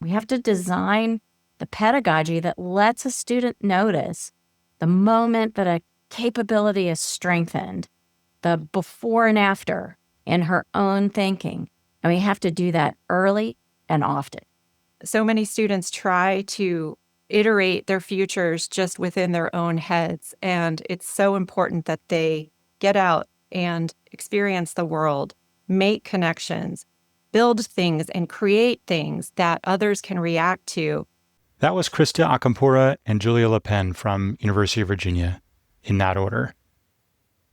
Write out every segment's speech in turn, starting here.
We have to design the pedagogy that lets a student notice the moment that a capability is strengthened, the before and after in her own thinking. And we have to do that early and often. So many students try to iterate their futures just within their own heads. And it's so important that they get out and experience the world, make connections, build things, and create things that others can react to. That was Christa Acampora and Julia Lapan from University of Virginia, in that order.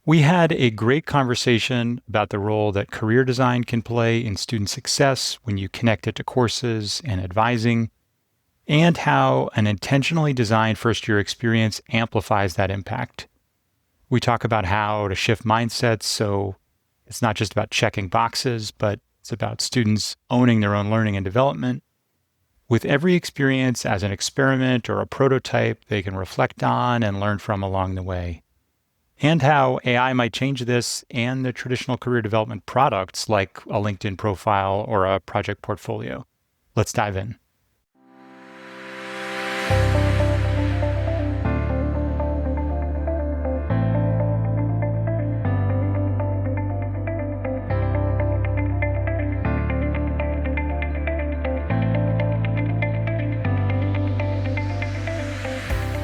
We had a great conversation about the role that career design can play in student success when you connect it to courses and advising, and how an intentionally designed first-year experience amplifies that impact. We talk about how to shift mindsets so it's not just about checking boxes, but it's about students owning their own learning and development, with every experience as an experiment or a prototype they can reflect on and learn from along the way, and how AI might change this and the traditional career development products like a LinkedIn profile or a project portfolio. Let's dive in.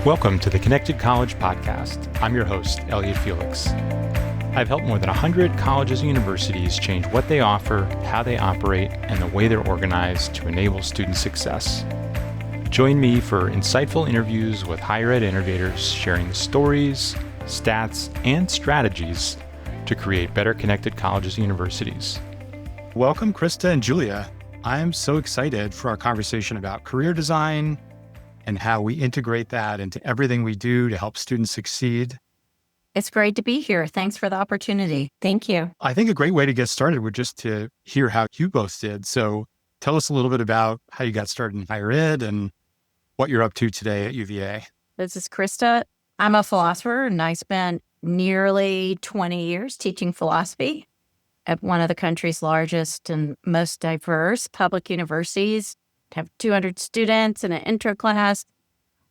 Welcome to the Connected College Podcast. I'm your host, Elliot Felix. I've helped more than 100 colleges and universities change what they offer, how they operate, and the way they're organized to enable student success. Join me for insightful interviews with higher ed innovators sharing the stories, stats, and strategies to create better connected colleges and universities. Welcome, Christa and Julia. I'm so excited for our conversation about career design and how we integrate that into everything we do to help students succeed. It's great to be here. Thanks for the opportunity. Thank you. I think a great way to get started would just to hear how you both did. So tell us a little bit about how you got started in higher ed and what you're up to today at UVA. This is Christa. I'm a philosopher, and I spent nearly 20 years teaching philosophy at one of the country's largest and most diverse public universities. Have 200 students in an intro class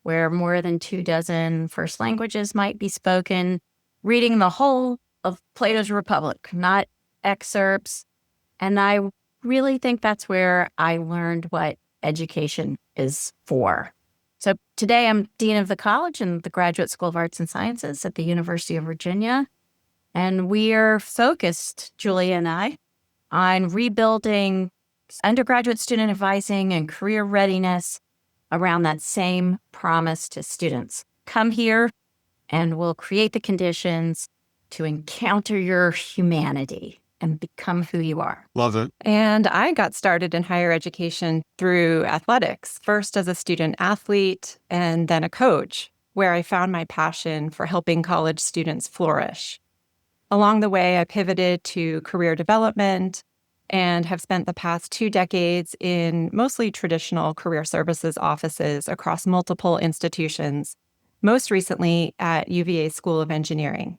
where more than 24 first languages might be spoken, reading the whole of Plato's Republic, not excerpts. And I really think that's where I learned what education is for. So today I'm Dean of the College and the Graduate School of Arts and Sciences at the University of Virginia. And we are focused, Julia and I, on rebuilding undergraduate student advising and career readiness around that same promise to students. Come here and we'll create the conditions to encounter your humanity and become who you are. Love it. And I got started in higher education through athletics, first as a student athlete and then a coach, where I found my passion for helping college students flourish. Along the way, I pivoted to career development and have spent the past 2 decades in mostly traditional career services offices across multiple institutions, most recently at UVA School of Engineering.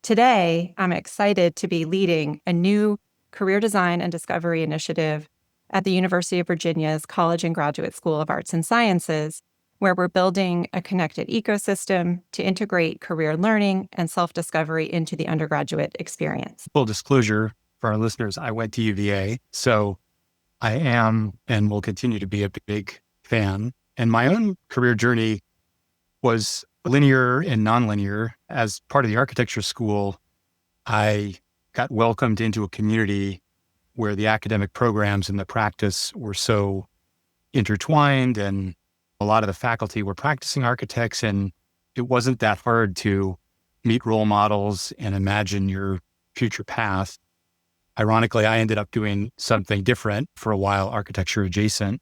Today, I'm excited to be leading a new career design and discovery initiative at the University of Virginia's College and Graduate School of Arts and Sciences, where we're building a connected ecosystem to integrate career learning and self-discovery into the undergraduate experience. Full disclosure, for our listeners, I went to UVA, so I am and will continue to be a big fan. And my own career journey was linear and nonlinear. As part of the architecture school, I got welcomed into a community where the academic programs and the practice were so intertwined, and a lot of the faculty were practicing architects, and it wasn't that hard to meet role models and imagine your future path. Ironically, I ended up doing something different for a while, architecture adjacent,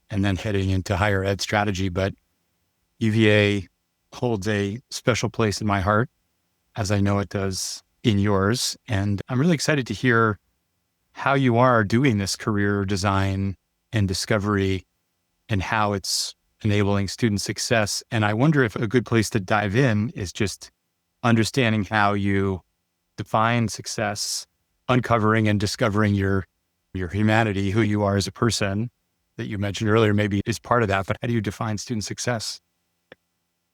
and then heading into higher ed strategy. But UVA holds a special place in my heart, as I know it does in yours. And I'm really excited to hear how you are doing this career design and discovery and how it's enabling student success. And I wonder if a good place to dive in is just understanding how you define success, uncovering and discovering your humanity, who you are as a person, that you mentioned earlier maybe is part of that, but how do you define student success?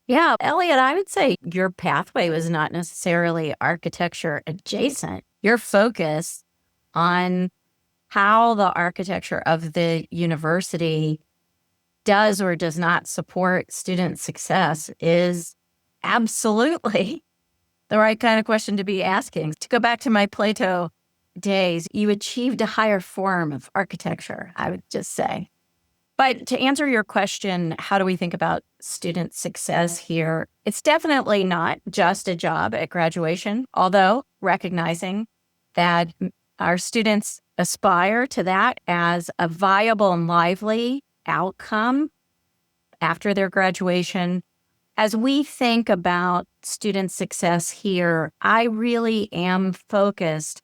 Yeah, Elliot, I would say your pathway was not necessarily architecture adjacent. Your focus on how the architecture of the university does or does not support student success is absolutely the right kind of question to be asking. To go back to my Plato days, you achieved a higher form of architecture, I would just say. But to answer your question, how do we think about student success here? It's definitely not just a job at graduation, although recognizing that our students aspire to that as a viable and lively outcome after their graduation. As we think about student success here, I really am focused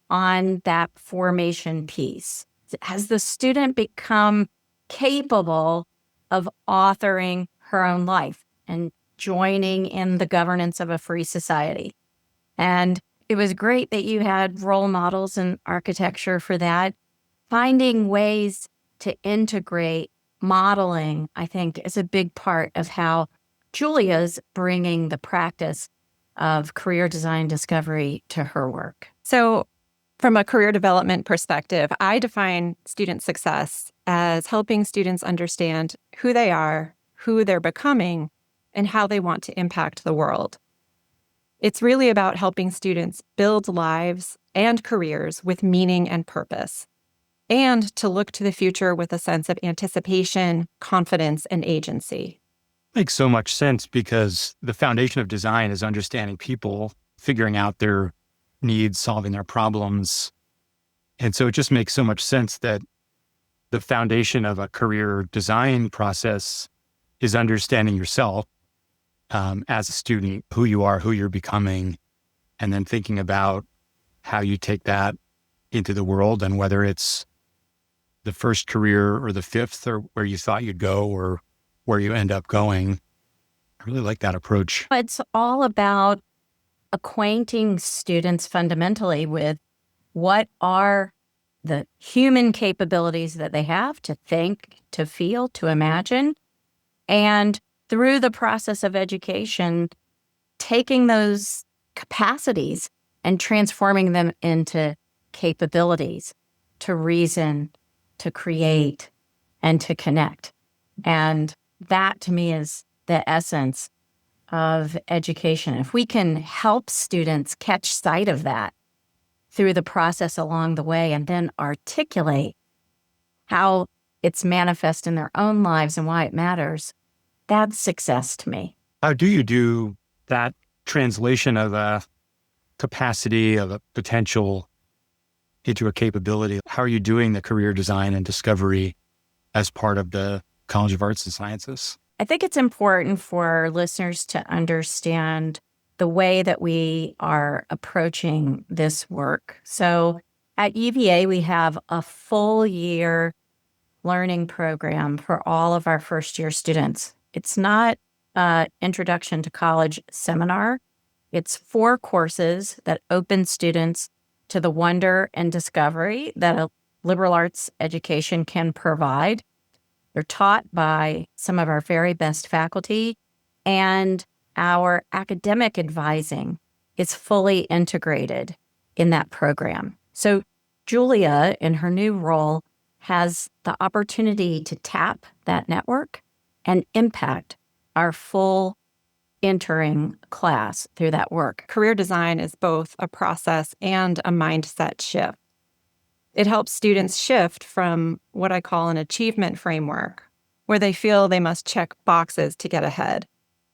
on that formation piece. Has the student become capable of authoring her own life and joining in the governance of a free society? And it was great that you had role models in architecture for that. Finding ways to integrate modeling, I think, is a big part of how Julia's bringing the practice of career design discovery to her work. So, from a career development perspective, I define student success as helping students understand who they are, who they're becoming, and how they want to impact the world. It's really about helping students build lives and careers with meaning and purpose, and to look to the future with a sense of anticipation, confidence, and agency. Makes so much sense because the foundation of design is understanding people, figuring out their needs, solving their problems. And so it just makes so much sense that the foundation of a career design process is understanding yourself as a student, who you are, who you're becoming, and then thinking about how you take that into the world and whether it's the first career or the fifth or where you thought you'd go or where you end up going. I really like that approach. It's all about acquainting students fundamentally with what are the human capabilities that they have to think, to feel, to imagine. And through the process of education, taking those capacities and transforming them into capabilities to reason, to create, and to connect. And that to me is the essence of education. If we can help students catch sight of that through the process along the way and then articulate how it's manifest in their own lives and why it matters, that's success to me. How do you do that translation of a capacity, of a potential into a capability? How are you doing the career design and discovery as part of the College of Arts and Sciences? I think it's important for listeners to understand the way that we are approaching this work. So at UVA, we have a full year learning program for all of our first-year students. It's not an introduction to college seminar. It's 4 courses that open students to the wonder and discovery that a liberal arts education can provide. They're taught by some of our very best faculty, and our academic advising is fully integrated in that program. So Julia, in her new role, has the opportunity to tap that network and impact our full entering class through that work. Career design is both a process and a mindset shift. It helps students shift from what I call an achievement framework, where they feel they must check boxes to get ahead.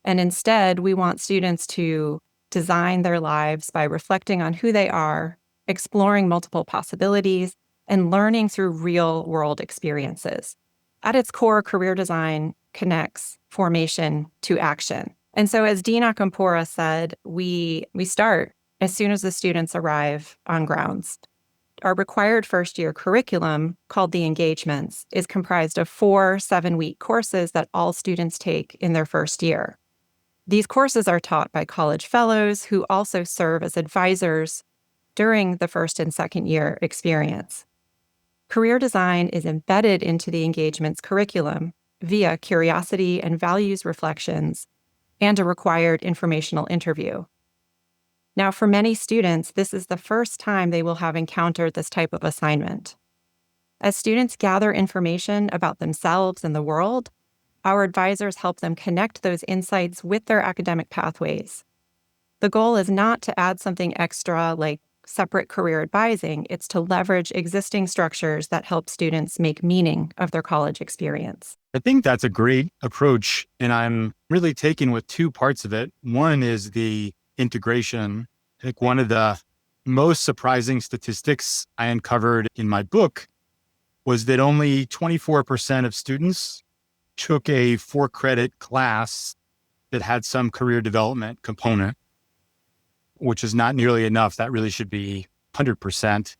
And instead, we want students to design their lives by reflecting on who they are, exploring multiple possibilities, and learning through real-world experiences. At its core, career design connects formation to action. And so as Dean Acampora said, we start as soon as the students arrive on grounds. Our required first-year curriculum, called the Engagements, is comprised of 4 7-week courses that all students take in their first year. These courses are taught by college fellows who also serve as advisors during the first and second year experience. Career design is embedded into the engagement's curriculum via curiosity and values reflections and a required informational interview. Now, for many students, this is the first time they will have encountered this type of assignment. As students gather information about themselves and the world, our advisors help them connect those insights with their academic pathways. The goal is not to add something extra like separate career advising. It's to leverage existing structures that help students make meaning of their college experience. I think that's a great approach, and I'm really taken with two parts of it. One is the integration. I think one of the most surprising statistics I uncovered in my book was that only 24% of students took a 4-credit class that had some career development component, which is not nearly enough. That really should be 100%.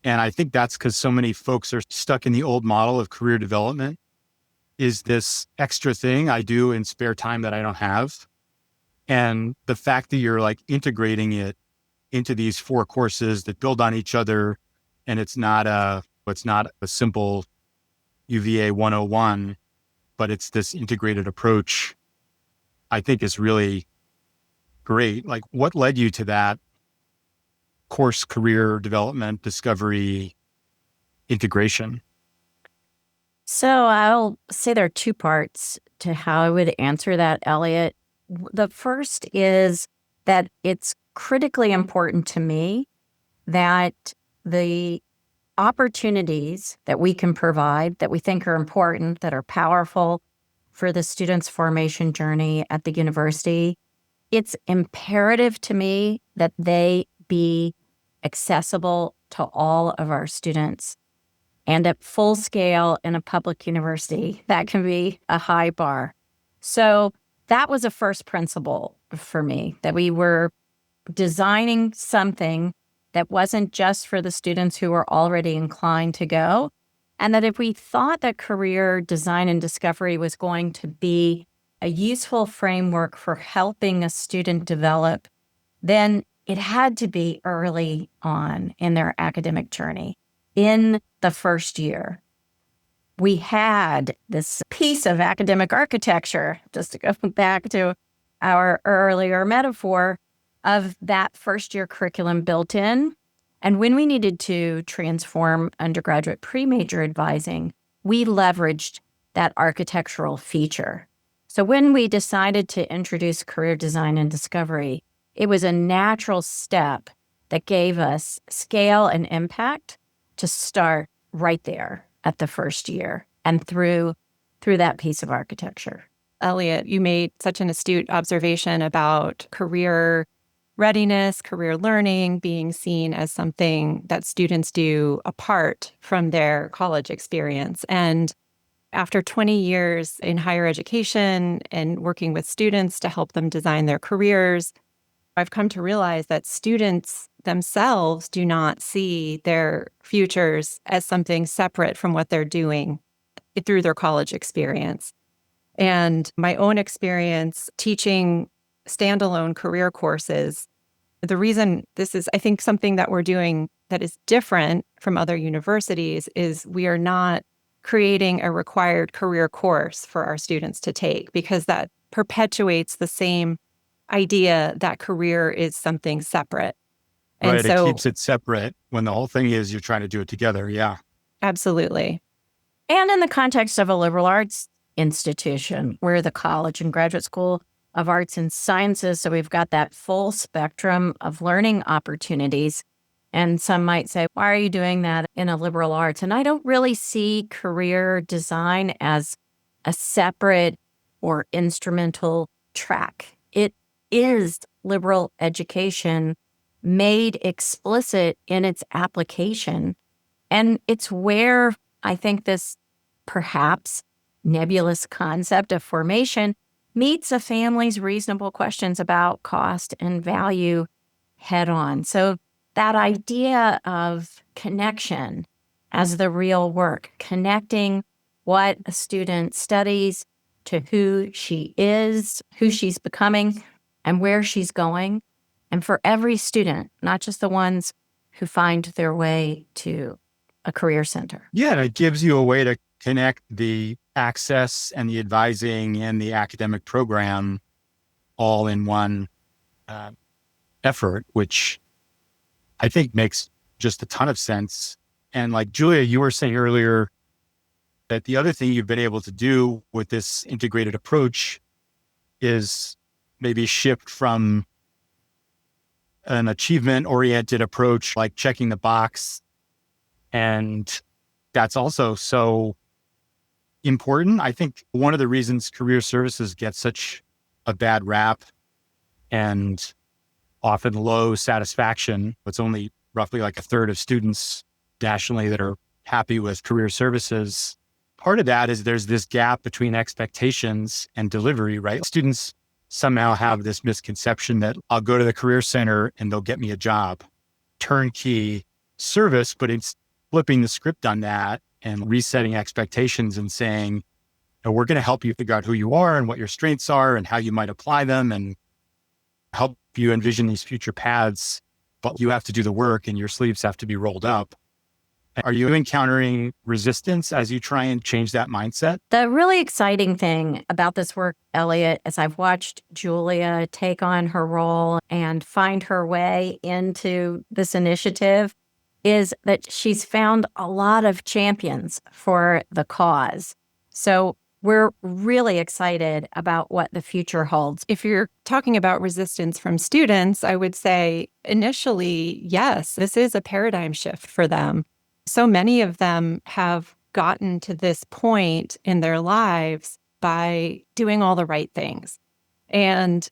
And I think that's because so many folks are stuck in the old model of career development. Is this extra thing I do in spare time that I don't have? And the fact that you're like integrating it into these 4 courses that build on each other, and it's not a simple UVA 101, but it's this integrated approach, I think is really great. Like, what led you to that course career development discovery integration? So I'll say there are 2 parts to how I would answer that, Elliot. The first is that it's critically important to me that the opportunities that we can provide, that we think are important, that are powerful for the student's formation journey at the university, it's imperative to me that they be accessible to all of our students. And at full scale in a public university, that can be a high bar. So that was a first principle for me, that we were designing something that wasn't just for the students who were already inclined to go. And that if we thought that career design and discovery was going to be a useful framework for helping a student develop, then it had to be early on in their academic journey, in the first year. We had this piece of academic architecture, just to go back to our earlier metaphor, of that first-year curriculum built in. And when we needed to transform undergraduate pre-major advising, we leveraged that architectural feature. So when we decided to introduce career design and discovery, it was a natural step that gave us scale and impact to start right there at the first year and through that piece of architecture. Elliot, you made such an astute observation about career readiness, career learning being seen as something that students do apart from their college experience. And after 20 years in higher education and working with students to help them design their careers, I've come to realize that students themselves do not see their futures as something separate from what they're doing through their college experience. And my own experience teaching standalone career courses, the reason this is, I think, something that we're doing that is different from other universities is we are not creating a required career course for our students to take, because that perpetuates the same idea that career is something separate. And right, so it keeps it separate when the whole thing is you're trying to do it together. Yeah. Absolutely. And in the context of a liberal arts institution, we're the College and Graduate School of Arts and Sciences, so we've got that full spectrum of learning opportunities. And some might say, why are you doing that in a liberal arts? And I don't really see career design as a separate or instrumental track. It is liberal education made explicit in its application. And it's where I think this perhaps nebulous concept of formation meets a family's reasonable questions about cost and value head on. So that idea of connection as the real work, connecting what a student studies to who she is, who she's becoming, and where she's going. And for every student, not just the ones who find their way to a career center. Yeah, and it gives you a way to connect the access and the advising and the academic program all in one effort, which I think makes just a ton of sense. And like Julia, you were saying earlier that the other thing you've been able to do with this integrated approach is maybe shift from an achievement-oriented approach, like checking the box. And that's also so important. I think one of the reasons career services get such a bad rap and often low satisfaction, it's only roughly like a third of students nationally that are happy with career services. Part of that is there's this gap between expectations and delivery, right? Students somehow have this misconception that I'll go to the career center and they'll get me a job. Turnkey service, but it's flipping the script on that and resetting expectations and saying, we're going to help you figure out who you are and what your strengths are and how you might apply them and help you envision these future paths, but you have to do the work and your sleeves have to be rolled up. Are you encountering resistance as you try and change that mindset? The really exciting thing about this work, Elliot, as I've watched Julia take on her role and find her way into this initiative, is that she's found a lot of champions for the cause. So we're really excited about what the future holds. If you're talking about resistance from students, I would say initially, yes, this is a paradigm shift for them. So many of them have gotten to this point in their lives by doing all the right things. And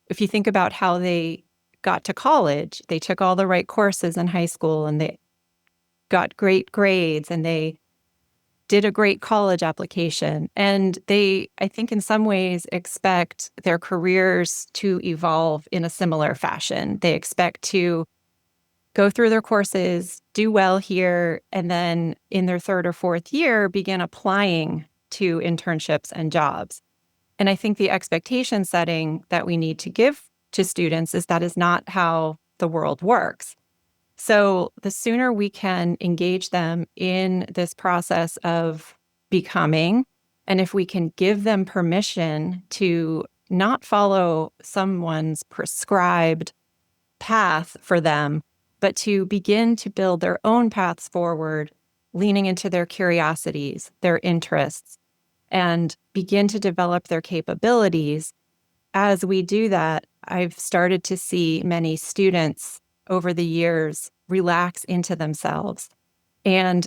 if you think about how they got to college, they took all the right courses in high school and they got great grades and they did a great college application. And they, I think in some ways, expect their careers to evolve in a similar fashion. They expect to go through their courses, do well here, and then in their third or fourth year, begin applying to internships and jobs. And I think the expectation setting that we need to give to students is that is not how the world works. So the sooner we can engage them in this process of becoming, and if we can give them permission to not follow someone's prescribed path for them, but to begin to build their own paths forward, leaning into their curiosities, their interests, and begin to develop their capabilities. As we do that, I've started to see many students over the years relax into themselves and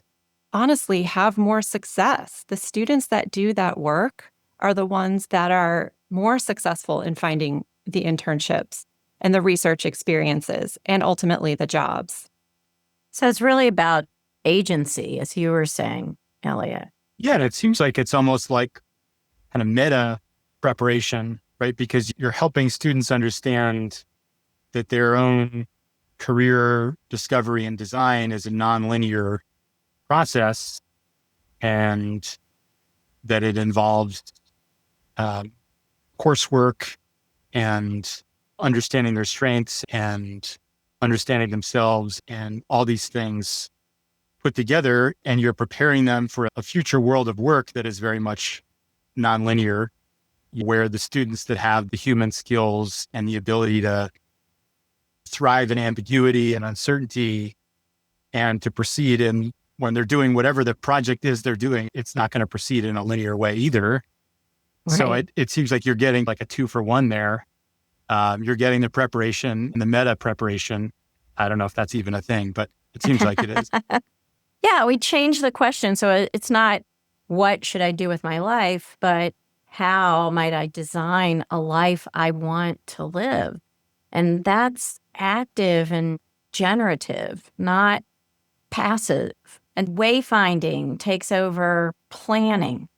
honestly have more success. The students that do that work are the ones that are more successful in finding the internships and the research experiences and ultimately the jobs. So it's really about agency, as you were saying, Elliot. Yeah, and it seems like it's almost like kind of meta preparation, right? Because you're helping students understand that their own career discovery and design is a nonlinear process and that it involves coursework and understanding their strengths and understanding themselves and all these things put together, and you're preparing them for a future world of work that is very much nonlinear, where the students that have the human skills and the ability to thrive in ambiguity and uncertainty and to proceed in when they're doing whatever the project is they're doing, it's not going to proceed in a linear way either. Right. So it seems like you're getting like a 2-for-1 there. You're getting the preparation and the meta preparation. I don't know if that's even a thing, but it seems like it is. Yeah, we changed the question. So it's not what should I do with my life, but how might I design a life I want to live? And that's active and generative, not passive. And wayfinding takes over planning.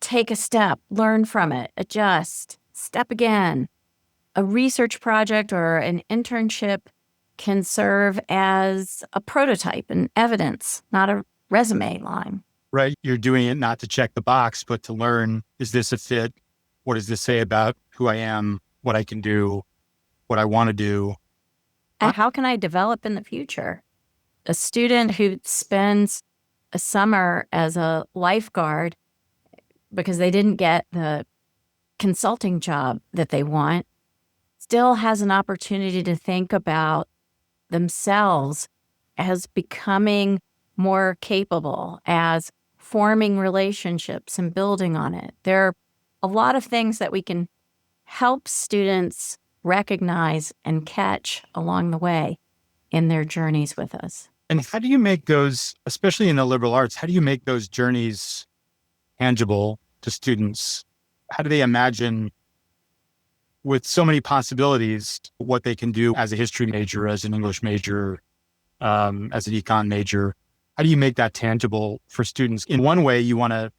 Take a step, learn from it, adjust, step again. A research project or an internship can serve as a prototype and evidence, not a resume line. Right. You're doing it not to check the box, but to learn, is this a fit? What does this say about who I am, what I can do, what I want to do? And how can I develop in the future? A student who spends a summer as a lifeguard because they didn't get the consulting job that they want, still has an opportunity to think about themselves as becoming more capable, as forming relationships and building on it. There are a lot of things that we can help students recognize and catch along the way in their journeys with us. And how do you make those, especially in the liberal arts, how do you make those journeys tangible to students? How do they imagine, with so many possibilities, what they can do as a history major, as an English major, as an econ major? How do you make that tangible for students? In one way, you want to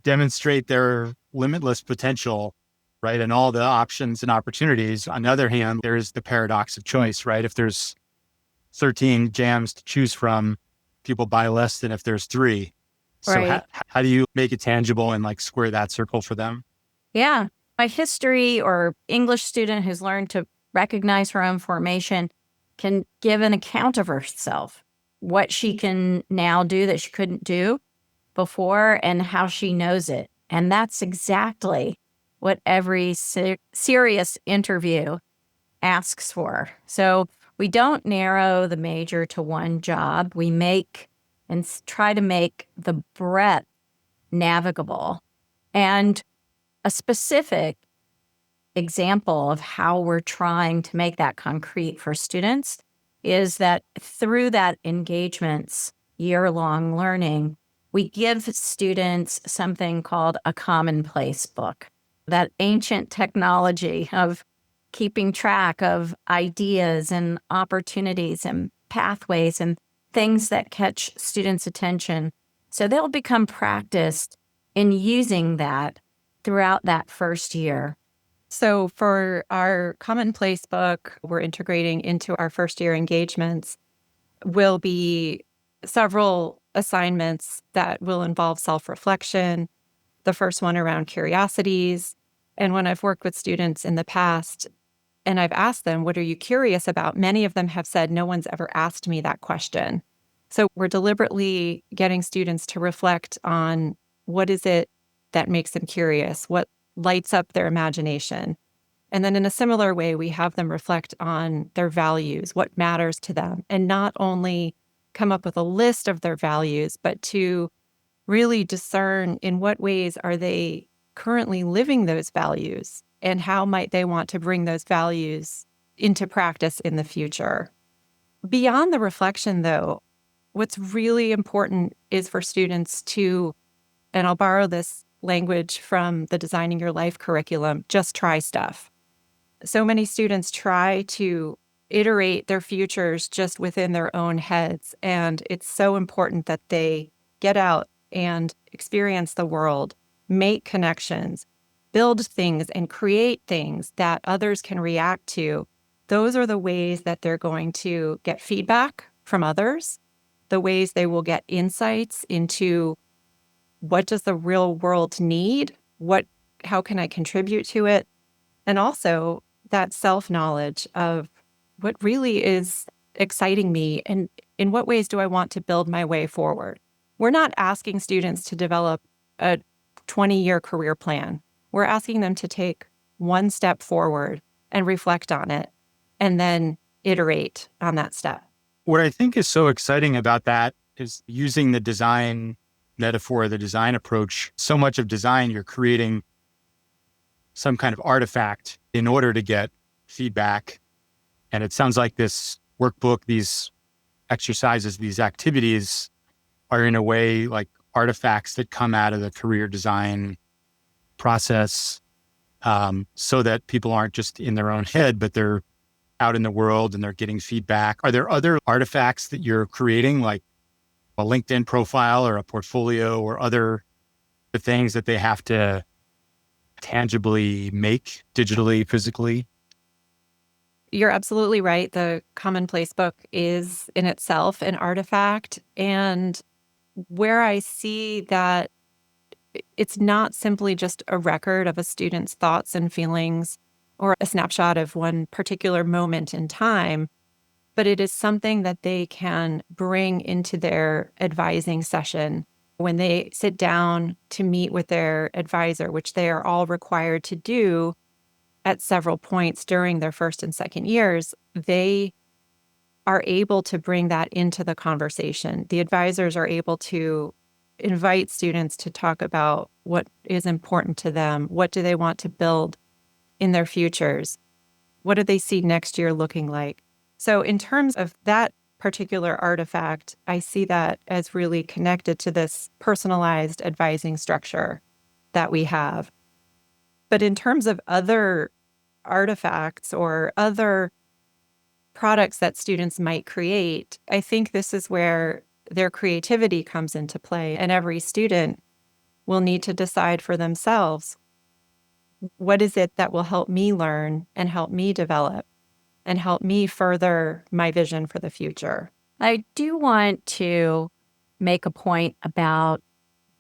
demonstrate their limitless potential, right? And all the options and opportunities. On the other hand, there's the paradox of choice, right? If there's 13 jams to choose from, people buy less than if there's 3. So Right. how do you make it tangible and like square that circle for them? Yeah. A history or English student who's learned to recognize her own formation can give an account of herself, what she can now do that she couldn't do before, and how she knows it. And that's exactly what every serious interview asks for. So we don't narrow the major to one job. We make and try to make the breadth navigable. And a specific example of how we're trying to make that concrete for students is that through that engagements, year-long learning, we give students something called a Commonplace Book, that ancient technology of keeping track of ideas and opportunities and pathways and things that catch students' attention. So they'll become practiced in using that throughout that first year. So for our Commonplace book, we're integrating into our first year engagements will be several assignments that will involve self-reflection. The first one around curiosities. And when I've worked with students in the past and I've asked them, what are you curious about? Many of them have said, no one's ever asked me that question. So we're deliberately getting students to reflect on what is it that makes them curious, what lights up their imagination. And then in a similar way, we have them reflect on their values, what matters to them, and not only come up with a list of their values, but to really discern in what ways are they currently living those values and how might they want to bring those values into practice in the future. Beyond the reflection, though, what's really important is for students to, and I'll borrow this language from the Designing Your Life curriculum, just try stuff. So many students try to iterate their futures just within their own heads, and it's so important that they get out and experience the world, make connections, build things, and create things that others can react to. Those are the ways that they're going to get feedback from others, the ways they will get insights into what does the real world need, how can I contribute to it, and also that self-knowledge of what really is exciting me and in what ways do I want to build my way forward. We're not asking students to develop a 20-year career plan. We're asking them to take one step forward and reflect on it and then iterate on that step. What I think is so exciting about that is using the design metaphor, the design approach. So much of design, you're creating some kind of artifact in order to get feedback. And it sounds like this workbook, these exercises, these activities are in a way like artifacts that come out of the career design process, so that people aren't just in their own head, but they're out in the world and they're getting feedback. Are there other artifacts that you're creating, like a LinkedIn profile or a portfolio or other things that they have to tangibly make digitally, physically? You're absolutely right. The Commonplace book is in itself an artifact. And where I see that it's not simply just a record of a student's thoughts and feelings or a snapshot of one particular moment in time, but it is something that they can bring into their advising session when they sit down to meet with their advisor, which they are all required to do at several points during their first and second years. They are able to bring that into the conversation. The advisors are able to invite students to talk about what is important to them. What do they want to build in their futures? What do they see next year looking like? So in terms of that particular artifact, I see that as really connected to this personalized advising structure that we have. But in terms of other artifacts or other products that students might create, I think this is where their creativity comes into play. And every student will need to decide for themselves, what is it that will help me learn and help me develop and help me further my vision for the future? I do want to make a point about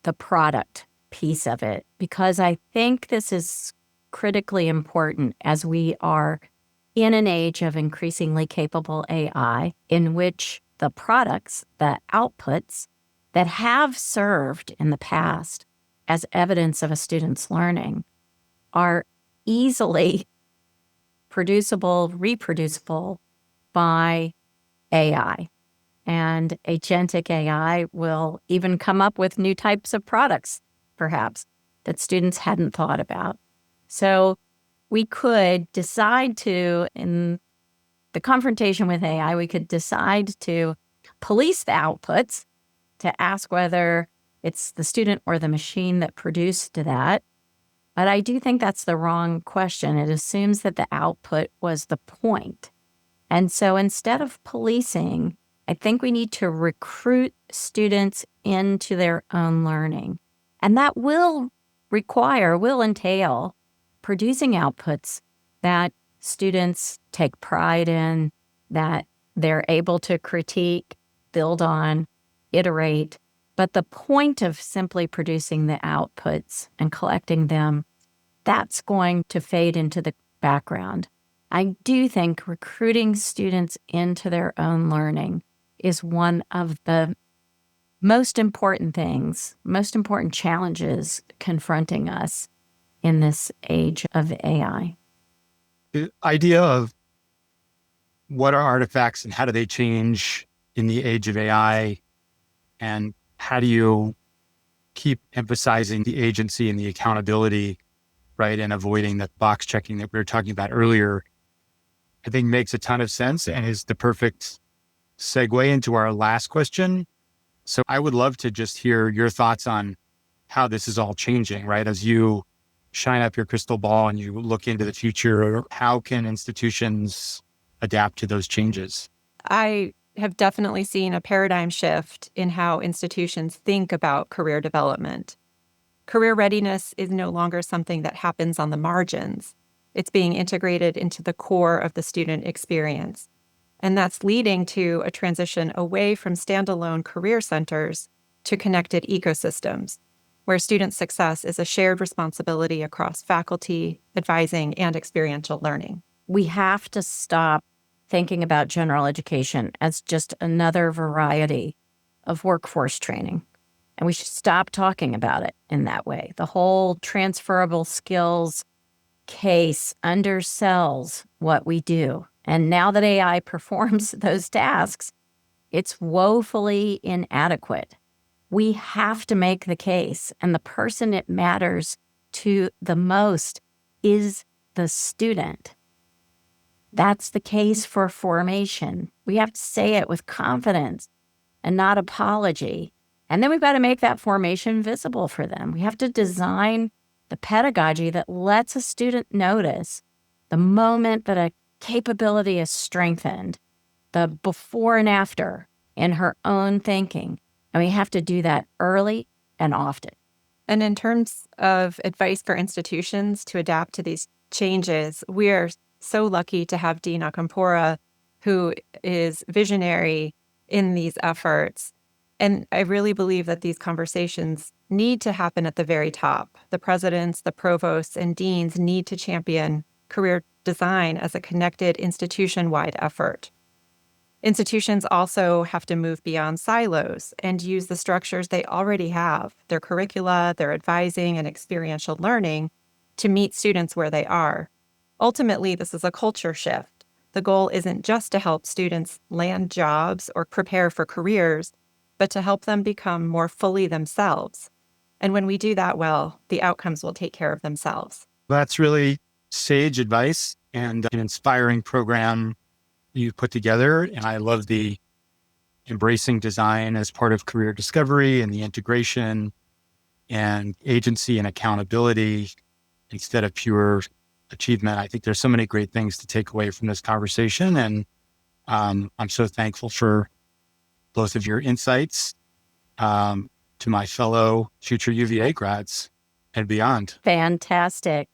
the product piece of it, because I think this is critically important as we are in an age of increasingly capable AI, in which the products, the outputs that have served in the past as evidence of a student's learning are easily producible, reproducible by AI. And agentic AI will even come up with new types of products, perhaps, that students hadn't thought about. So we could decide to, in the confrontation with AI, we could decide to police the outputs, to ask whether it's the student or the machine that produced that. But I do think that's the wrong question. It assumes that the output was the point. And so instead of policing, I think we need to recruit students into their own learning. And that will entail producing outputs that students take pride in, that they're able to critique, build on, iterate. But the point of simply producing the outputs and collecting them, that's going to fade into the background. I do think recruiting students into their own learning is one of the most important things, most important challenges confronting us in this age of AI. The idea of what are artifacts and how do they change in the age of AI, and how do you keep emphasizing the agency and the accountability, right, and avoiding the box checking that we were talking about earlier, I think makes a ton of sense and is the perfect segue into our last question. So I would love to just hear your thoughts on how this is all changing, right? As you shine up your crystal ball and you look into the future, how can institutions adapt to those changes? I have definitely seen a paradigm shift in how institutions think about career development. Career readiness is no longer something that happens on the margins. It's being integrated into the core of the student experience. And that's leading to a transition away from standalone career centers to connected ecosystems, where student success is a shared responsibility across faculty, advising, and experiential learning. We have to stop thinking about general education as just another variety of workforce training. And we should stop talking about it in that way. The whole transferable skills case undersells what we do. And now that AI performs those tasks, it's woefully inadequate. We have to make the case, and the person it matters to the most is the student. That's the case for formation. We have to say it with confidence and not apology. And then we've got to make that formation visible for them. We have to design the pedagogy that lets a student notice the moment that a capability is strengthened, the before and after in her own thinking. And we have to do that early and often. And in terms of advice for institutions to adapt to these changes, we are so lucky to have Dean Acampora, who is visionary in these efforts. And I really believe that these conversations need to happen at the very top. The presidents, the provosts, and deans need to champion career design as a connected institution-wide effort. Institutions also have to move beyond silos and use the structures they already have, their curricula, their advising, and experiential learning, to meet students where they are. Ultimately, this is a culture shift. The goal isn't just to help students land jobs or prepare for careers, but to help them become more fully themselves. And when we do that well, the outcomes will take care of themselves. That's really sage advice and an inspiring program you put together. And I love the embracing design as part of career discovery and the integration and agency and accountability instead of pure achievement. I think there's so many great things to take away from this conversation. And I'm so thankful for both of your insights to my fellow future UVA grads and beyond. Fantastic.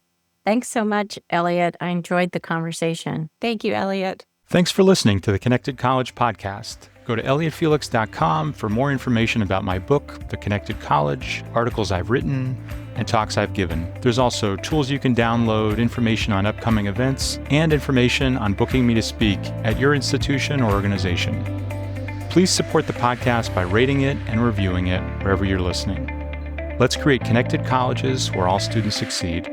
Thanks so much, Elliot. I enjoyed the conversation. Thank you, Elliot. Thanks for listening to the Connected College podcast. Go to elliottfelix.com for more information about my book, The Connected College, articles I've written, and talks I've given. There's also tools you can download, information on upcoming events, and information on booking me to speak at your institution or organization. Please support the podcast by rating it and reviewing it wherever you're listening. Let's create connected colleges where all students succeed.